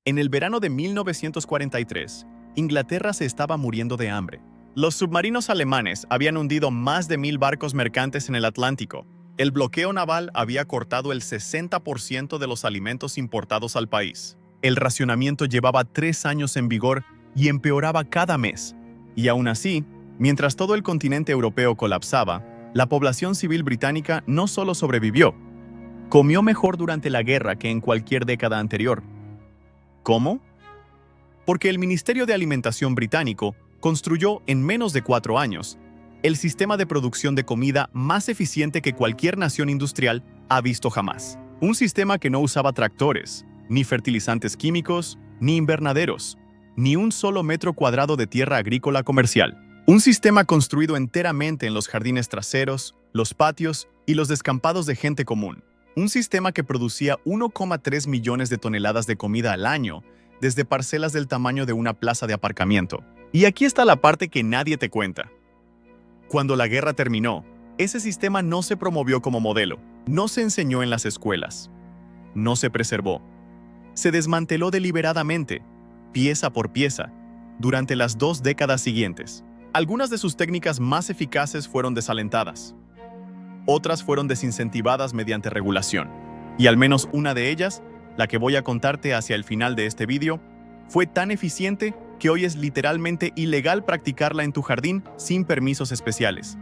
En el verano de 1943, Inglaterra se estaba muriendo de hambre. Los submarinos alemanes habían hundido más de 1000 barcos mercantes en el Atlántico. El bloqueo naval había cortado el 60% de los alimentos importados al país. El racionamiento llevaba 3 años en vigor y empeoraba cada mes. Y aún así, mientras todo el continente europeo colapsaba, la población civil británica no solo sobrevivió, comió mejor durante la guerra que en cualquier década anterior. ¿Cómo? Porque el Ministerio de Alimentación británico construyó en menos de 4 años el sistema de producción de comida más eficiente que cualquier nación industrial ha visto jamás. Un sistema que no usaba tractores, ni fertilizantes químicos, ni invernaderos, ni un solo metro cuadrado de tierra agrícola comercial. Un sistema construido enteramente en los jardines traseros, los patios y los descampados de gente común. Un sistema que producía 1,3 millones de toneladas de comida al año, desde parcelas del tamaño de una plaza de aparcamiento. Y aquí está la parte que nadie te cuenta. Cuando la guerra terminó, ese sistema no se promovió como modelo, no se enseñó en las escuelas, no se preservó. Se desmanteló deliberadamente, pieza por pieza, durante las 2 décadas siguientes. Algunas de sus técnicas más eficaces fueron desalentadas. Otras fueron desincentivadas mediante regulación. Y al menos una de ellas, la que voy a contarte hacia el final de este vídeo, fue tan eficiente que hoy es literalmente ilegal practicarla en tu jardín sin permisos especiales.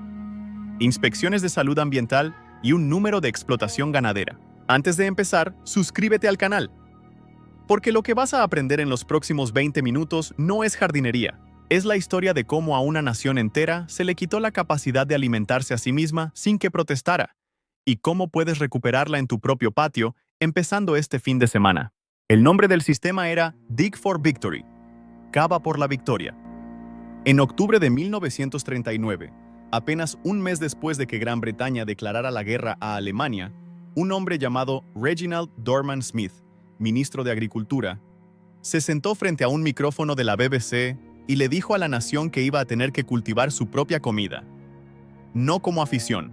Inspecciones de salud ambiental y un número de explotación ganadera. Antes de empezar, suscríbete al canal, porque lo que vas a aprender en los próximos 20 minutos no es jardinería. Es la historia de cómo a una nación entera se le quitó la capacidad de alimentarse a sí misma sin que protestara, y cómo puedes recuperarla en tu propio patio empezando este fin de semana. El nombre del sistema era Dig for Victory, Cava por la Victoria. En octubre de 1939, apenas un mes después de que Gran Bretaña declarara la guerra a Alemania, un hombre llamado Reginald Dorman Smith, ministro de Agricultura, se sentó frente a un micrófono de la BBC y le dijo a la nación que iba a tener que cultivar su propia comida. No como afición,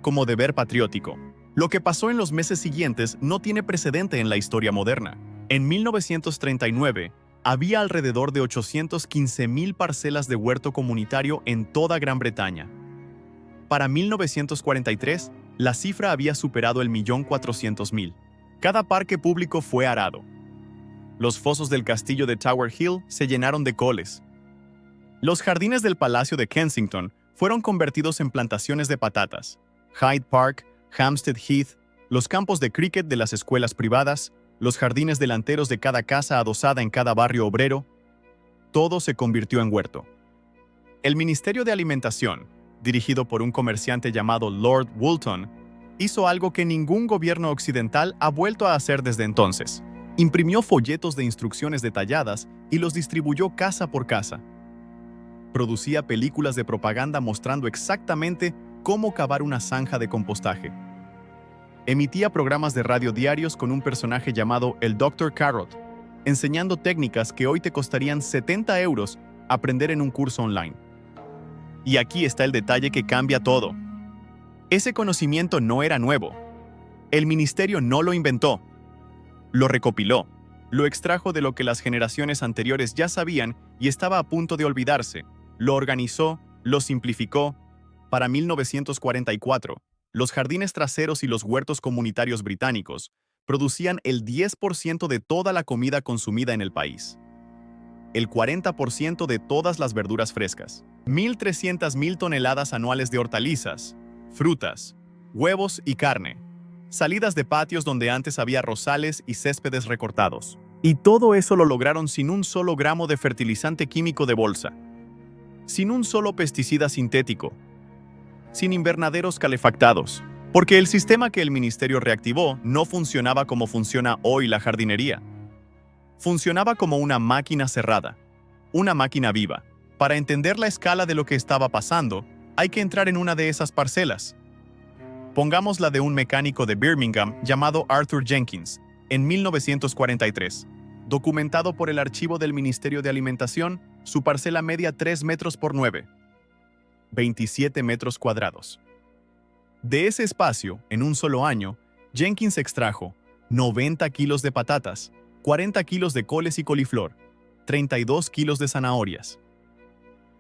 como deber patriótico. Lo que pasó en los meses siguientes no tiene precedente en la historia moderna. En 1939, había alrededor de 815,000 parcelas de huerto comunitario en toda Gran Bretaña. Para 1943, la cifra había superado el 1.400.000. Cada parque público fue arado. Los fosos del castillo de Tower Hill se llenaron de coles. Los jardines del Palacio de Kensington fueron convertidos en plantaciones de patatas. Hyde Park, Hampstead Heath, los campos de cricket de las escuelas privadas, los jardines delanteros de cada casa adosada en cada barrio obrero, todo se convirtió en huerto. El Ministerio de Alimentación, dirigido por un comerciante llamado Lord Woolton, hizo algo que ningún gobierno occidental ha vuelto a hacer desde entonces. Imprimió folletos de instrucciones detalladas y los distribuyó casa por casa. Producía películas de propaganda mostrando exactamente cómo cavar una zanja de compostaje. Emitía programas de radio diarios con un personaje llamado el Dr. Carrot, enseñando técnicas que hoy te costarían 70 euros aprender en un curso online. Y aquí está el detalle que cambia todo. Ese conocimiento no era nuevo. El ministerio no lo inventó. Lo recopiló, lo extrajo de lo que las generaciones anteriores ya sabían y estaba a punto de olvidarse. Lo organizó, lo simplificó. Para 1944, los jardines traseros y los huertos comunitarios británicos producían el 10% de toda la comida consumida en el país, el 40% de todas las verduras frescas, 1.300.000 toneladas anuales de hortalizas, frutas, huevos y carne, salidas de patios donde antes había rosales y céspedes recortados. Y todo eso lo lograron sin un solo gramo de fertilizante químico de bolsa, sin un solo pesticida sintético, sin invernaderos calefactados, porque el sistema que el ministerio reactivó no funcionaba como funciona hoy la jardinería. Funcionaba como una máquina cerrada, una máquina viva. Para entender la escala de lo que estaba pasando, hay que entrar en una de esas parcelas. Pongamos la de un mecánico de Birmingham llamado Arthur Jenkins, en 1943. Documentado por el archivo del Ministerio de Alimentación, su parcela media 3 metros por 9. 27 metros cuadrados. De ese espacio, en un solo año, Jenkins extrajo 90 kilos de patatas, 40 kilos de coles y coliflor, 32 kilos de zanahorias.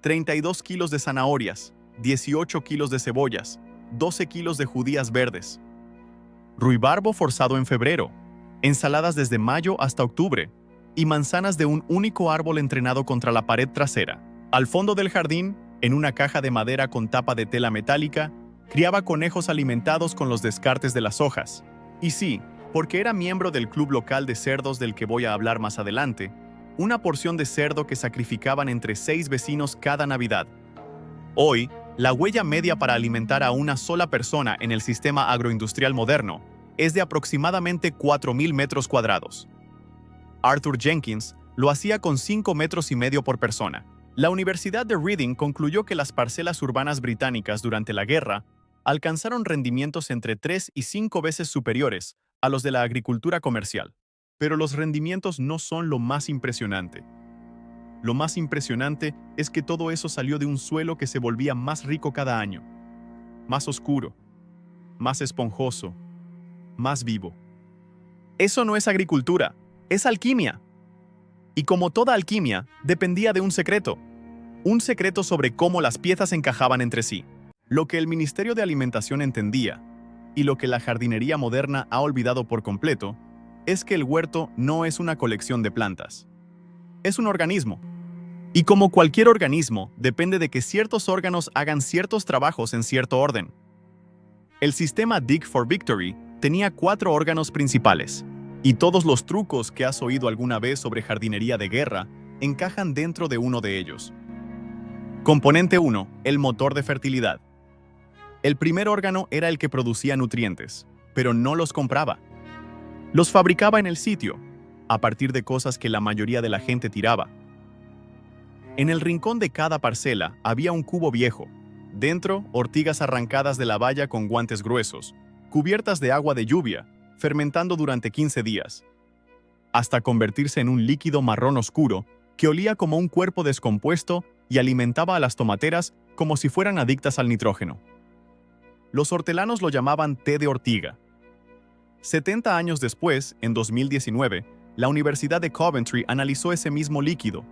32 kilos de zanahorias, 18 kilos de cebollas, 12 kilos de judías verdes. Ruibarbo forzado en febrero, ensaladas desde mayo hasta octubre, y manzanas de un único árbol entrenado contra la pared trasera. Al fondo del jardín, en una caja de madera con tapa de tela metálica, criaba conejos alimentados con los descartes de las hojas. Y sí, porque era miembro del club local de cerdos del que voy a hablar más adelante, una porción de cerdo que sacrificaban entre 6 vecinos cada Navidad. Hoy, la huella media para alimentar a una sola persona en el sistema agroindustrial moderno es de aproximadamente 4.000 metros cuadrados. Arthur Jenkins lo hacía con 5,5 metros por persona. La Universidad de Reading concluyó que las parcelas urbanas británicas durante la guerra alcanzaron rendimientos entre 3 y 5 veces superiores a los de la agricultura comercial. Pero los rendimientos no son lo más impresionante. Lo más impresionante es que todo eso salió de un suelo que se volvía más rico cada año, más oscuro, más esponjoso, más vivo. Eso no es agricultura, es alquimia. Y como toda alquimia, dependía de un secreto sobre cómo las piezas encajaban entre sí. Lo que el Ministerio de Alimentación entendía, y lo que la jardinería moderna ha olvidado por completo, es que el huerto no es una colección de plantas. Es un organismo. Y como cualquier organismo, depende de que ciertos órganos hagan ciertos trabajos en cierto orden. El sistema Dig for Victory tenía 4 órganos principales, y todos los trucos que has oído alguna vez sobre jardinería de guerra encajan dentro de uno de ellos. Componente 1. El motor de fertilidad. El primer órgano era el que producía nutrientes, pero no los compraba. Los fabricaba en el sitio, a partir de cosas que la mayoría de la gente tiraba. En el rincón de cada parcela había un cubo viejo. Dentro, ortigas arrancadas de la valla con guantes gruesos, cubiertas de agua de lluvia, fermentando durante 15 días, hasta convertirse en un líquido marrón oscuro que olía como un cuerpo descompuesto y alimentaba a las tomateras como si fueran adictas al nitrógeno. Los hortelanos lo llamaban té de ortiga. 70 años después, en 2019, la Universidad de Coventry analizó ese mismo líquido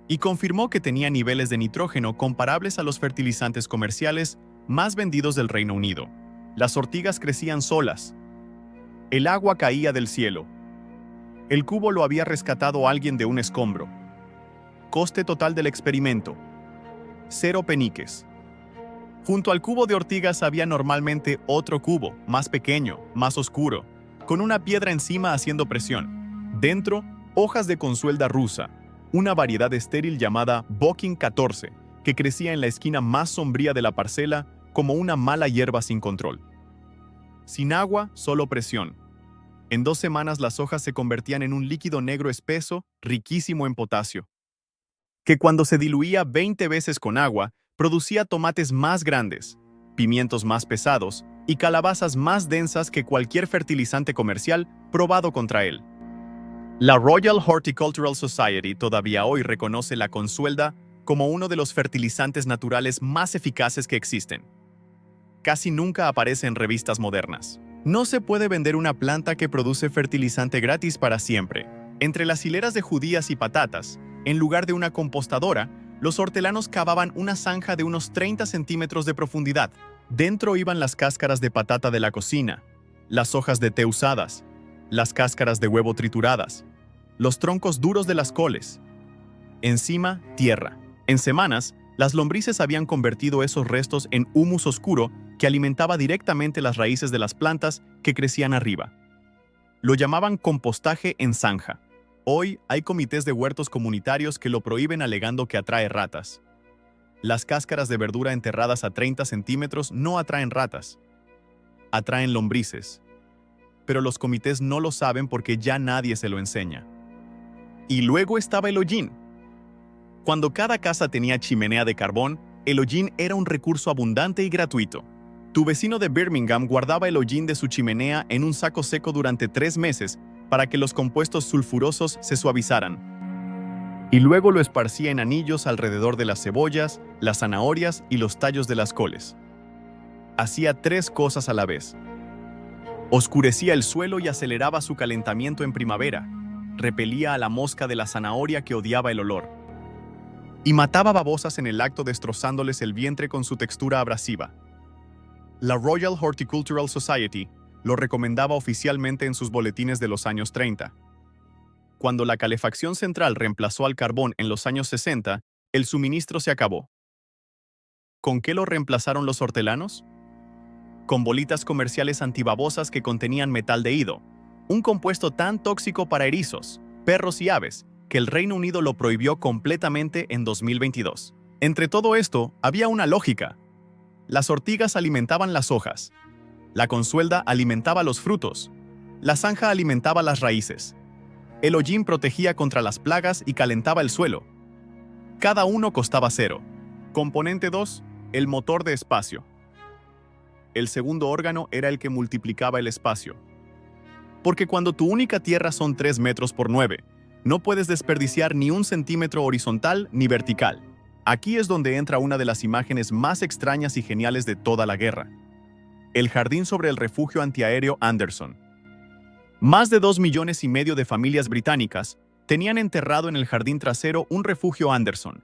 y confirmó que tenía niveles de nitrógeno comparables a los fertilizantes comerciales más vendidos del Reino Unido. Las ortigas crecían solas. El agua caía del cielo. El cubo lo había rescatado alguien de un escombro. Coste total del experimento: 0 peniques. Junto al cubo de ortigas había normalmente otro cubo, más pequeño, más oscuro, con una piedra encima haciendo presión. Dentro, hojas de consuelda rusa, una variedad estéril llamada Boking 14, que crecía en la esquina más sombría de la parcela como una mala hierba sin control. Sin agua, solo presión. En 2 semanas las hojas se convertían en un líquido negro espeso, riquísimo en potasio, que cuando se diluía 20 veces con agua, producía tomates más grandes, pimientos más pesados y calabazas más densas que cualquier fertilizante comercial probado contra él. La Royal Horticultural Society todavía hoy reconoce la consuelda como uno de los fertilizantes naturales más eficaces que existen. Casi nunca aparece en revistas modernas. No se puede vender una planta que produce fertilizante gratis para siempre. Entre las hileras de judías y patatas, en lugar de una compostadora, los hortelanos cavaban una zanja de unos 30 centímetros de profundidad. Dentro iban las cáscaras de patata de la cocina, las hojas de té usadas, las cáscaras de huevo trituradas, los troncos duros de las coles. Encima, tierra. En semanas, las lombrices habían convertido esos restos en humus oscuro que alimentaba directamente las raíces de las plantas que crecían arriba. Lo llamaban compostaje en zanja. Hoy hay comités de huertos comunitarios que lo prohíben alegando que atrae ratas. Las cáscaras de verdura enterradas a 30 centímetros no atraen ratas. Atraen lombrices. Pero los comités no lo saben porque ya nadie se lo enseña. Y luego estaba el hollín. Cuando cada casa tenía chimenea de carbón, el hollín era un recurso abundante y gratuito. Tu vecino de Birmingham guardaba el hollín de su chimenea en un saco seco durante 3 meses para que los compuestos sulfurosos se suavizaran. Y luego lo esparcía en anillos alrededor de las cebollas, las zanahorias y los tallos de las coles. Hacía 3 cosas a la vez. Oscurecía el suelo y aceleraba su calentamiento en primavera. repelía a la mosca de la zanahoria que odiaba el olor, y mataba babosas en el acto destrozándoles el vientre con su textura abrasiva. La Royal Horticultural Society lo recomendaba oficialmente en sus boletines de los años 30. Cuando la calefacción central reemplazó al carbón en los años 60, el suministro se acabó. ¿Con qué lo reemplazaron los hortelanos? Con bolitas comerciales antibabosas que contenían metaldehído, un compuesto tan tóxico para erizos, perros y aves, que el Reino Unido lo prohibió completamente en 2022. Entre todo esto, había una lógica. Las ortigas alimentaban las hojas, la consuelda alimentaba los frutos, la zanja alimentaba las raíces, el hollín protegía contra las plagas y calentaba el suelo. Cada uno costaba cero. Componente 2, el motor de espacio. El segundo órgano era el que multiplicaba el espacio. Porque cuando tu única tierra son 3 metros por 9, no puedes desperdiciar ni un centímetro horizontal ni vertical. Aquí es donde entra una de las imágenes más extrañas y geniales de toda la guerra. El jardín sobre el refugio antiaéreo Anderson. Más de 2,5 millones de familias británicas tenían enterrado en el jardín trasero un refugio Anderson.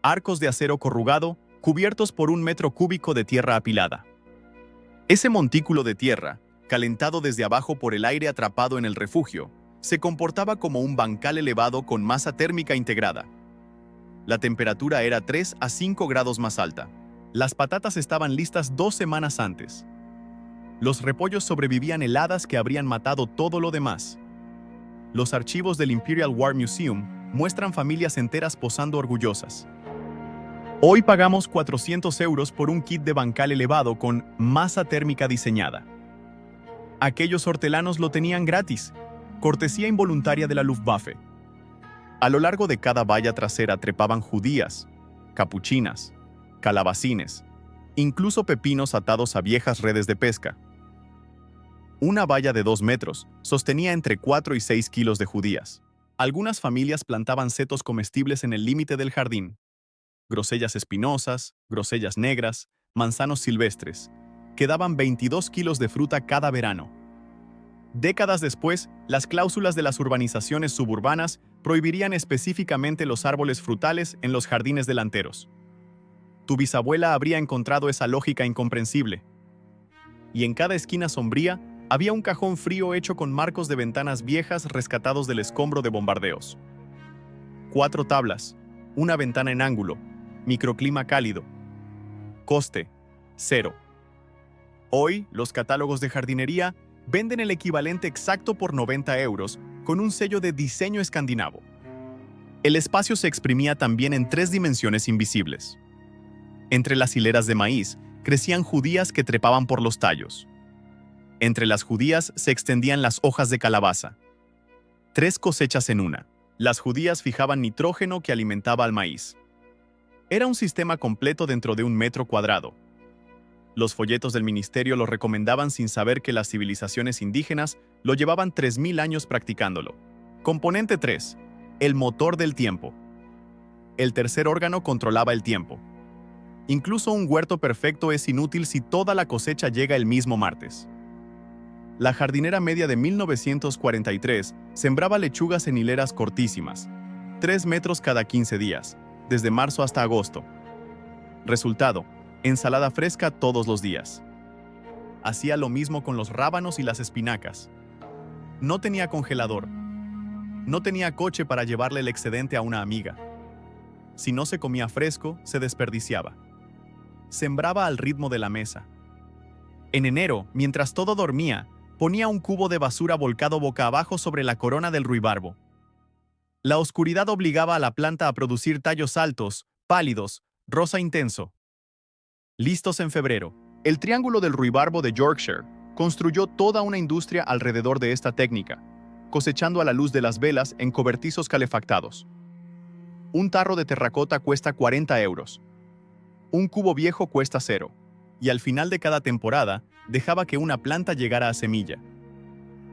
Arcos de acero corrugado, cubiertos por 1 metro cúbico de tierra apilada. Ese montículo de tierra, calentado desde abajo por el aire atrapado en el refugio, se comportaba como un bancal elevado con masa térmica integrada. La temperatura era 3 a 5 grados más alta. Las patatas estaban listas 2 semanas antes. Los repollos sobrevivían heladas que habrían matado todo lo demás. Los archivos del Imperial War Museum muestran familias enteras posando orgullosas. Hoy pagamos 400 euros por un kit de bancal elevado con masa térmica diseñada. Aquellos hortelanos lo tenían gratis, cortesía involuntaria de la Luftwaffe. A lo largo de cada valla trasera trepaban judías, capuchinas, calabacines, incluso pepinos atados a viejas redes de pesca. Una valla de 2 metros sostenía entre 4 y 6 kilos de judías. Algunas familias plantaban setos comestibles en el límite del jardín. Grosellas espinosas, grosellas negras, manzanos silvestres, que daban 22 kilos de fruta cada verano. Décadas después, las cláusulas de las urbanizaciones suburbanas prohibirían específicamente los árboles frutales en los jardines delanteros. Tu bisabuela habría encontrado esa lógica incomprensible. Y en cada esquina sombría había un cajón frío hecho con marcos de ventanas viejas rescatados del escombro de bombardeos. 4 tablas, una ventana en ángulo, microclima cálido. Coste, 0. Hoy, los catálogos de jardinería venden el equivalente exacto por 90 euros con un sello de diseño escandinavo. El espacio se exprimía también en 3 dimensiones invisibles. Entre las hileras de maíz crecían judías que trepaban por los tallos. Entre las judías se extendían las hojas de calabaza. 3 cosechas en una. Las judías fijaban nitrógeno que alimentaba al maíz. Era un sistema completo dentro de 1 metro cuadrado. Los folletos del ministerio lo recomendaban sin saber que las civilizaciones indígenas lo llevaban 3,000 años practicándolo. Componente 3. El motor del tiempo. El tercer órgano controlaba el tiempo. Incluso un huerto perfecto es inútil si toda la cosecha llega el mismo martes. La jardinera media de 1943 sembraba lechugas en hileras cortísimas, 3 metros cada 15 días, desde marzo hasta agosto. Resultado, ensalada fresca todos los días. Hacía lo mismo con los rábanos y las espinacas. No tenía congelador. No tenía coche para llevarle el excedente a una amiga. Si no se comía fresco, se desperdiciaba. Sembraba al ritmo de la mesa. En enero, mientras todo dormía, ponía un cubo de basura volcado boca abajo sobre la corona del ruibarbo. La oscuridad obligaba a la planta a producir tallos altos, pálidos, rosa intenso. Listos en febrero, el Triángulo del Ruibarbo de Yorkshire construyó toda una industria alrededor de esta técnica, cosechando a la luz de las velas en cobertizos calefactados. Un tarro de terracota cuesta 40 euros. Un cubo viejo cuesta 0. Y al final de cada temporada, dejaba que una planta llegara a semilla.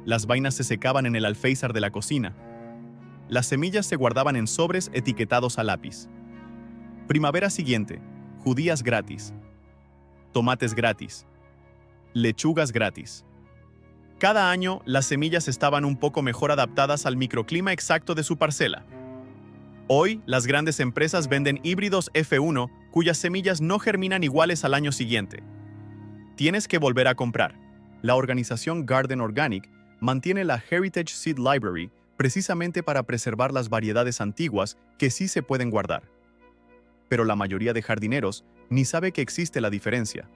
Las vainas se secaban en el alféizar de la cocina. Las semillas se guardaban en sobres etiquetados a lápiz. Primavera siguiente, judías gratis. Tomates gratis. Lechugas gratis. Cada año, las semillas estaban un poco mejor adaptadas al microclima exacto de su parcela. Hoy, las grandes empresas venden híbridos F1 cuyas semillas no germinan iguales al año siguiente. Tienes que volver a comprar. La organización Garden Organic mantiene la Heritage Seed Library precisamente para preservar las variedades antiguas que sí se pueden guardar. Pero la mayoría de jardineros ni sabe que existe la diferencia.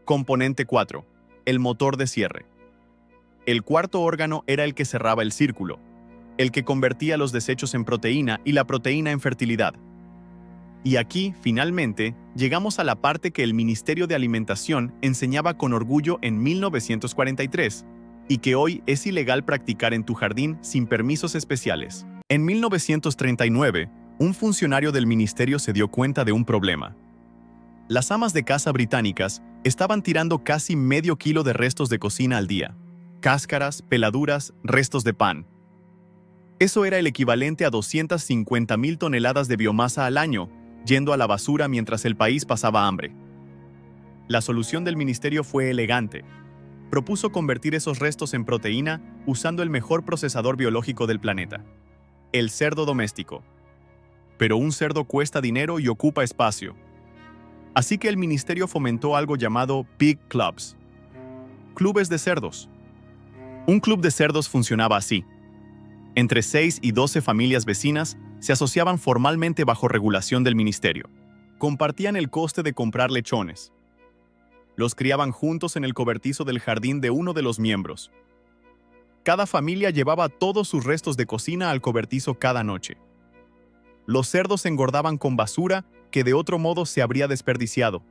Componente 4. El motor de cierre. El cuarto órgano era el que cerraba el círculo, el que convertía los desechos en proteína y la proteína en fertilidad. Y aquí, finalmente, llegamos a la parte que el Ministerio de Alimentación enseñaba con orgullo en 1943, y que hoy es ilegal practicar en tu jardín sin permisos especiales. En 1939, un funcionario del ministerio se dio cuenta de un problema. Las amas de casa británicas estaban tirando casi medio kilo de restos de cocina al día. Cáscaras, peladuras, restos de pan. Eso era el equivalente a 250.000 toneladas de biomasa al año, yendo a la basura mientras el país pasaba hambre. La solución del ministerio fue elegante. Propuso convertir esos restos en proteína usando el mejor procesador biológico del planeta, el cerdo doméstico. Pero un cerdo cuesta dinero y ocupa espacio. Así que el ministerio fomentó algo llamado Pig Clubs, clubes de cerdos. Un club de cerdos funcionaba así. Entre 6 y 12 familias vecinas se asociaban formalmente bajo regulación del ministerio. Compartían el coste de comprar lechones. Los criaban juntos en el cobertizo del jardín de uno de los miembros. Cada familia llevaba todos sus restos de cocina al cobertizo cada noche. Los cerdos engordaban con basura que de otro modo se habría desperdiciado.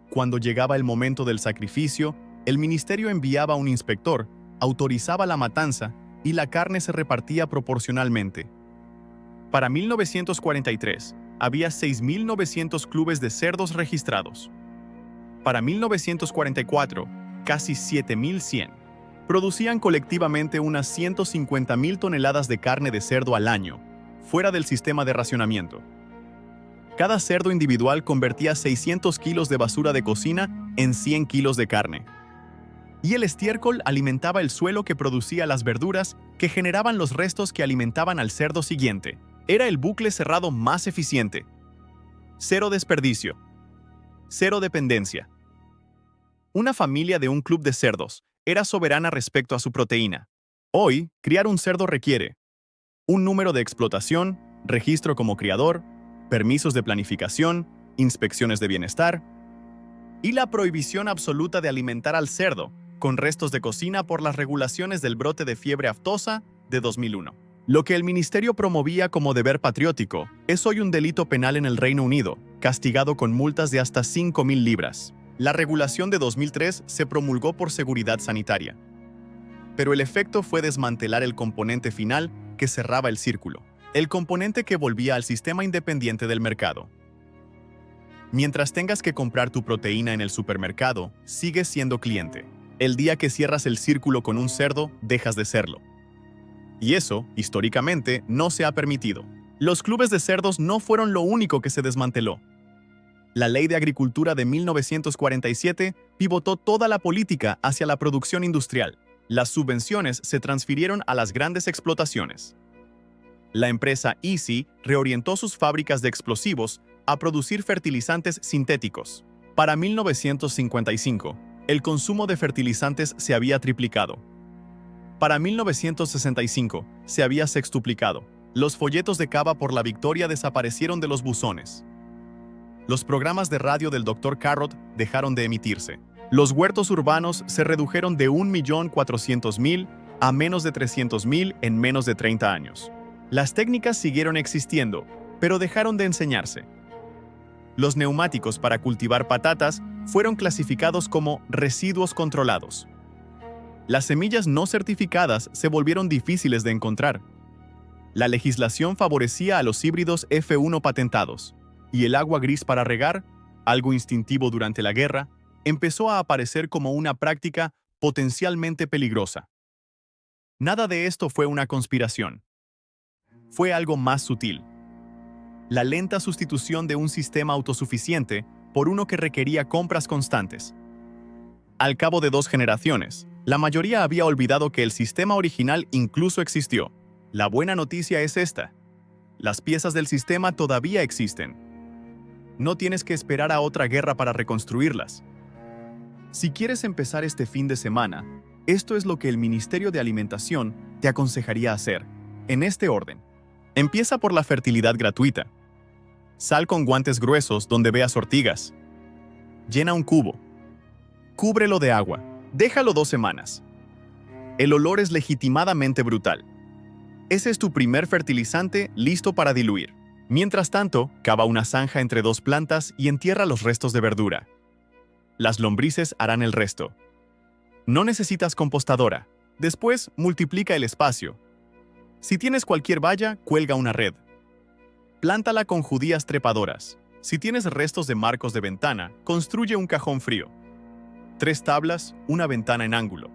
Cuando llegaba el momento del sacrificio, el ministerio enviaba a un inspector, autorizaba la matanza y la carne se repartía proporcionalmente. Para 1943, había 6.900 clubes de cerdos registrados. Para 1944, casi 7.100. Producían colectivamente unas 150.000 toneladas de carne de cerdo al año, fuera del sistema de racionamiento. Cada cerdo individual convertía 600 kilos de basura de cocina en 100 kilos de carne. Y el estiércol alimentaba el suelo que producía las verduras que generaban los restos que alimentaban al cerdo siguiente. Era el bucle cerrado más eficiente. Cero desperdicio. Cero dependencia. Una familia de un club de cerdos era soberana respecto a su proteína. Hoy, criar un cerdo requiere un número de explotación, registro como criador, permisos de planificación, inspecciones de bienestar y la prohibición absoluta de alimentar al cerdo con restos de cocina por las regulaciones del brote de fiebre aftosa de 2001. Lo que el ministerio promovía como deber patriótico es hoy un delito penal en el Reino Unido, castigado con multas de hasta 5.000 libras. La regulación de 2003 se promulgó por seguridad sanitaria. Pero el efecto fue desmantelar el componente final que cerraba el círculo, el componente que volvía al sistema independiente del mercado. Mientras tengas que comprar tu proteína en el supermercado, sigues siendo cliente. El día que cierras el círculo con un cerdo, dejas de serlo. Y eso, históricamente, no se ha permitido. Los clubes de cerdos no fueron lo único que se desmanteló. La Ley de Agricultura de 1947 pivotó toda la política hacia la producción industrial. Las subvenciones se transfirieron a las grandes explotaciones. La empresa Easy reorientó sus fábricas de explosivos a producir fertilizantes sintéticos. Para 1955, el consumo de fertilizantes se había triplicado. Para 1965, se había sextuplicado. Los folletos de cava por la victoria desaparecieron de los buzones. Los programas de radio del Dr. Carrot dejaron de emitirse. Los huertos urbanos se redujeron de 1.400.000 a menos de 300.000 en menos de 30 años. Las técnicas siguieron existiendo, pero dejaron de enseñarse. Los neumáticos para cultivar patatas fueron clasificados como residuos controlados. Las semillas no certificadas se volvieron difíciles de encontrar. La legislación favorecía a los híbridos F1 patentados, y el agua gris para regar, algo instintivo durante la guerra, empezó a aparecer como una práctica potencialmente peligrosa. Nada de esto fue una conspiración. Fue algo más sutil. La lenta sustitución de un sistema autosuficiente por uno que requería compras constantes. Al cabo de 2 generaciones, La mayoría había olvidado que el sistema original incluso existió. La buena noticia es esta: las piezas del sistema todavía existen. No tienes que esperar a otra guerra para reconstruirlas. Si quieres empezar este fin de semana, esto es lo que el Ministerio de Alimentación te aconsejaría hacer, en este orden. Empieza por la fertilidad gratuita. Sal con guantes gruesos donde veas ortigas. Llena un cubo. Cúbrelo de agua. Déjalo 2 semanas. El olor es legitimadamente brutal. Ese es tu primer fertilizante listo para diluir. Mientras tanto, cava una zanja entre 2 plantas y entierra los restos de verdura. Las lombrices harán el resto. No necesitas compostadora. Después, multiplica el espacio. Si tienes cualquier valla, cuelga una red. Plántala con judías trepadoras. Si tienes restos de marcos de ventana, construye un cajón frío. 3 tablas, una ventana en ángulo.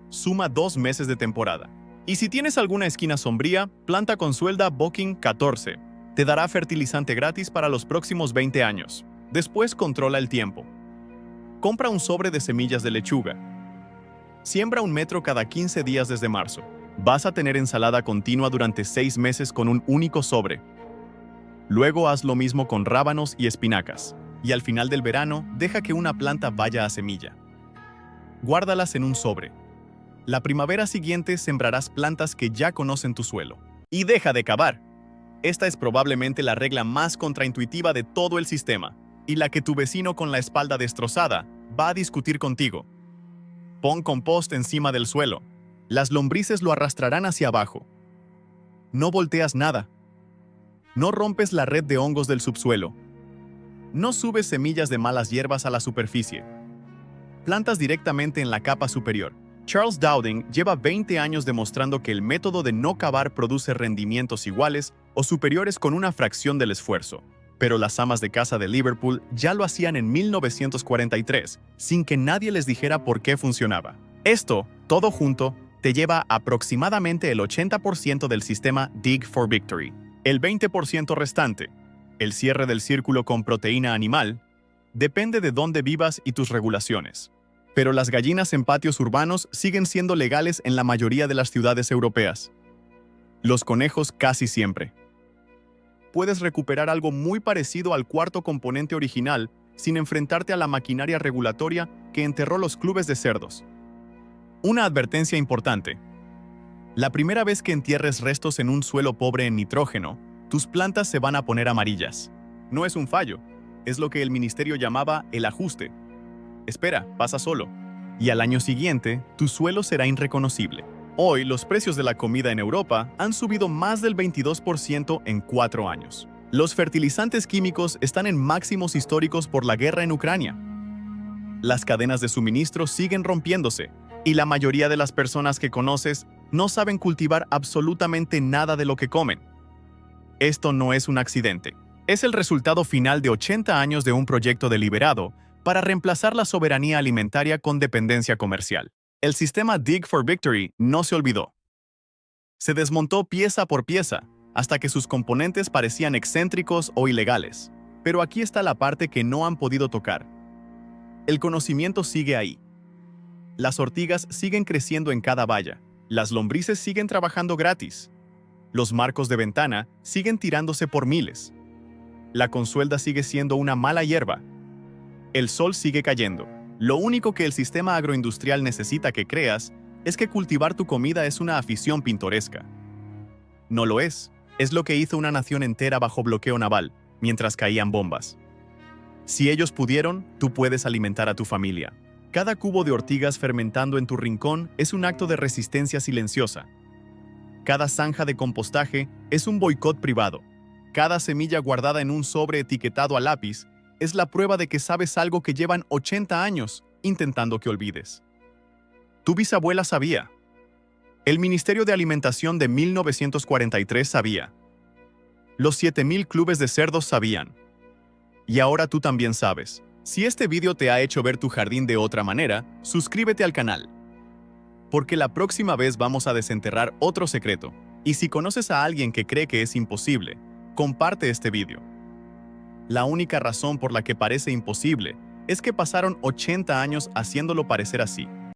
Suma 2 meses de temporada. Y si tienes alguna esquina sombría, planta con suelda Booking 14. Te dará fertilizante gratis para los próximos 20 años. Después controla el tiempo. Compra un sobre de semillas de lechuga. Siembra 1 metro cada 15 días desde marzo. Vas a tener ensalada continua durante 6 meses con un único sobre. Luego haz lo mismo con rábanos y espinacas. Y al final del verano, deja que una planta vaya a semilla. Guárdalas en un sobre. La primavera siguiente sembrarás plantas que ya conocen tu suelo. Y deja de cavar. Esta es probablemente la regla más contraintuitiva de todo el sistema, y la que tu vecino con la espalda destrozada va a discutir contigo. Pon compost encima del suelo. Las lombrices lo arrastrarán hacia abajo. No volteas nada. No rompes la red de hongos del subsuelo. No subes semillas de malas hierbas a la superficie. Plantas directamente en la capa superior. Charles Dowding lleva 20 años demostrando que el método de no cavar produce rendimientos iguales o superiores con una fracción del esfuerzo. Pero las amas de casa de Liverpool ya lo hacían en 1943, sin que nadie les dijera por qué funcionaba. Esto, todo junto, te lleva aproximadamente el 80% del sistema Dig for Victory. El 20% restante, el cierre del círculo con proteína animal, depende de dónde vivas y tus regulaciones. Pero las gallinas en patios urbanos siguen siendo legales en la mayoría de las ciudades europeas. Los conejos casi siempre. Puedes recuperar algo muy parecido al cuarto componente original sin enfrentarte a la maquinaria regulatoria que enterró los clubes de cerdos. Una advertencia importante. La primera vez que entierres restos en un suelo pobre en nitrógeno, tus plantas se van a poner amarillas. No es un fallo, es lo que el ministerio llamaba el ajuste. Espera, pasa solo. Y al año siguiente, tu suelo será irreconocible. Hoy, los precios de la comida en Europa han subido más del 22% en 4 años. Los fertilizantes químicos están en máximos históricos por la guerra en Ucrania. Las cadenas de suministro siguen rompiéndose, y la mayoría de las personas que conoces no saben cultivar absolutamente nada de lo que comen. Esto no es un accidente. Es el resultado final de 80 años de un proyecto deliberado para reemplazar la soberanía alimentaria con dependencia comercial. El sistema Dig for Victory no se olvidó. Se desmontó pieza por pieza, hasta que sus componentes parecían excéntricos o ilegales. Pero aquí está la parte que no han podido tocar. El conocimiento sigue ahí. Las ortigas siguen creciendo en cada valla. Las lombrices siguen trabajando gratis. Los marcos de ventana siguen tirándose por miles. La consuelda sigue siendo una mala hierba. El sol sigue cayendo. Lo único que el sistema agroindustrial necesita que creas es que cultivar tu comida es una afición pintoresca. No lo es. Es lo que hizo una nación entera bajo bloqueo naval, mientras caían bombas. Si ellos pudieron, tú puedes alimentar a tu familia. Cada cubo de ortigas fermentando en tu rincón es un acto de resistencia silenciosa. Cada zanja de compostaje es un boicot privado. Cada semilla guardada en un sobre etiquetado a lápiz es la prueba de que sabes algo que llevan 80 años intentando que olvides. Tu bisabuela sabía. El Ministerio de Alimentación de 1943 sabía. Los 7,000 clubes de cerdos sabían. Y ahora tú también sabes. Si este vídeo te ha hecho ver tu jardín de otra manera, suscríbete al canal. Porque la próxima vez vamos a desenterrar otro secreto. Y si conoces a alguien que cree que es imposible, comparte este vídeo. La única razón por la que parece imposible es que pasaron 80 años haciéndolo parecer así.